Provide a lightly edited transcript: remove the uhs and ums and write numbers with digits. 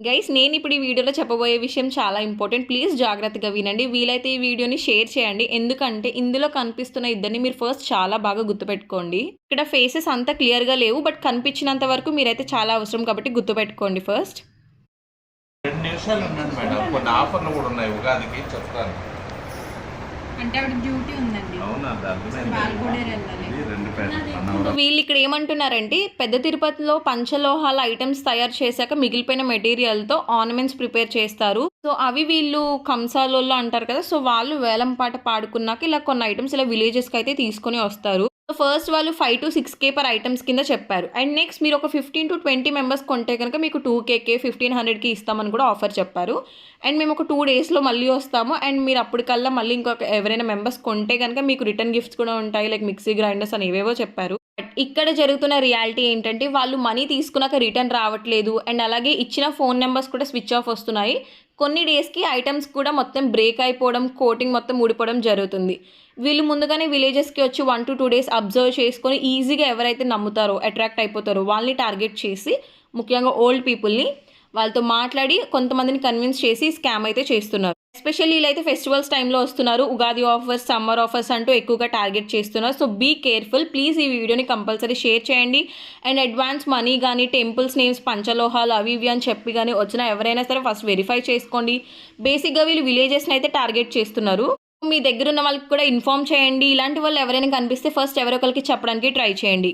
Guys నేను ఇప్పుడు ఈ వీడియోలో చెప్పబోయే విషయం చాలా ఇంపార్టెంట్. ప్లీజ్ జాగ్రత్తగా వినండి. వీలైతే ఈ వీడియోని షేర్ చేయండి. ఎందుకంటే ఇందులో కనిపిస్తున్న ఇద్దరిని మీరు ఫస్ట్ చాలా బాగా గుర్తుపెట్టుకోండి. ఇక్కడ ఫేసెస్ అంత క్లియర్గా లేవు, బట్ కనిపించినంత వరకు మీరైతే చాలా అవసరం కాబట్టి గుర్తుపెట్టుకోండి ఫస్ట్. 2 నిమిషాలు ఉండండి మేడం, కొన్ని ఆఫర్లు కూడా ఉన్నాయి ఉగాదికి చెప్తాను. అంటే ఆవిడ డ్యూటీ ఉందండి. అవునా, వీళ్ళు ఇక్కడ ఏమంటున్నారంటే పెద్ద తిరుపతిలో పంచలోహాల ఐటమ్స్ తయారు చేశాక మిగిలిపోయిన మెటీరియల్తో ఆర్నమెంట్స్ ప్రిపేర్ చేస్తారు. సో అవి వీళ్ళు కంసాలలో అంటారు కదా, సో వాళ్ళు వేలం పాట పాడుకున్నాక ఇలా కొన్ని ఐటమ్స్ ఇలా విలేజెస్కి అయితే తీసుకొని వస్తారు. సో ఫస్ట్ వాళ్ళు 5 to 6K పర్ ఐటమ్స్ కింద చెప్పారు. అండ్ నెక్స్ట్ మీరు ఒక 15 to 20 మెంబర్స్ కొంటే కనుక మీకు 2Kకి 1500కి ఇస్తామని కూడా ఆఫర్ చెప్పారు. అండ్ మేము ఒక 2 daysలో మళ్ళీ వస్తాము. అండ్ మీరు అప్పటికల్లా మళ్ళీ ఇంకొక ఎవరైనా మెంబర్స్ కొంటే కనుక మీకు రిటర్న్ గిఫ్ట్స్ కూడా ఉంటాయి, లైక్ మిక్సీ గ్రైండర్స్ అని ఏవేవో చెప్పారు. బట్ ఇక్కడ జరుగుతున్న రియాలిటీ ఏంటంటే వాళ్ళు మనీ తీసుకున్నాక రిటర్న్ రావట్లేదు. అండ్ అలాగే ఇచ్చిన ఫోన్ నెంబర్స్ కూడా స్విచ్ ఆఫ్ వస్తున్నాయి. కొన్ని డేస్కి ఐటమ్స్ కూడా మొత్తం బ్రేక్ అయిపోవడం, కోటింగ్ మొత్తం ఊడిపోవడం జరుగుతుంది. వీళ్ళు ముందుగానే విలేజెస్కి వచ్చి 1 to 2 days అబ్జర్వ్ చేసుకొని ఈజీగా ఎవరైతే నమ్ముతారో, అట్రాక్ట్ అయిపోతారో వాళ్ళని టార్గెట్ చేసి, ముఖ్యంగా ఓల్డ్ పీపుల్ని వాళ్ళతో మాట్లాడి కొంతమందిని కన్విన్స్ చేసి స్కామ్ అయితే చేస్తున్నారు. ఎస్పెషల్లీ వీళ్ళైతే ఫెస్టివల్స్ టైంలో వస్తున్నారు. ఉగాది ఆఫర్స్, సమ్మర్ ఆఫర్స్ అంటూ ఎక్కువగా టార్గెట్ చేస్తున్నారు. So be careful. ప్లీజ్ ఈ వీడియోని కంపల్సరీ షేర్ చేయండి. అండ్ అడ్వాన్స్ మనీ కానీ, టెంపుల్స్ నేమ్స్, పంచలోహాలు అవి ఇవి అని చెప్పి కానీ వచ్చినా ఎవరైనా సరే ఫస్ట్ వెరిఫై చేసుకోండి. బేసిక్గా వీళ్ళు విలేజెస్ని అయితే టార్గెట్ చేస్తున్నారు. మీ దగ్గర ఉన్న వాళ్ళకి కూడా ఇన్ఫామ్ చేయండి. ఇలాంటి వాళ్ళు ఎవరైనా కనిపిస్తే ఫస్ట్ ఎవరొకరికి చెప్పడానికి ట్రై చేయండి.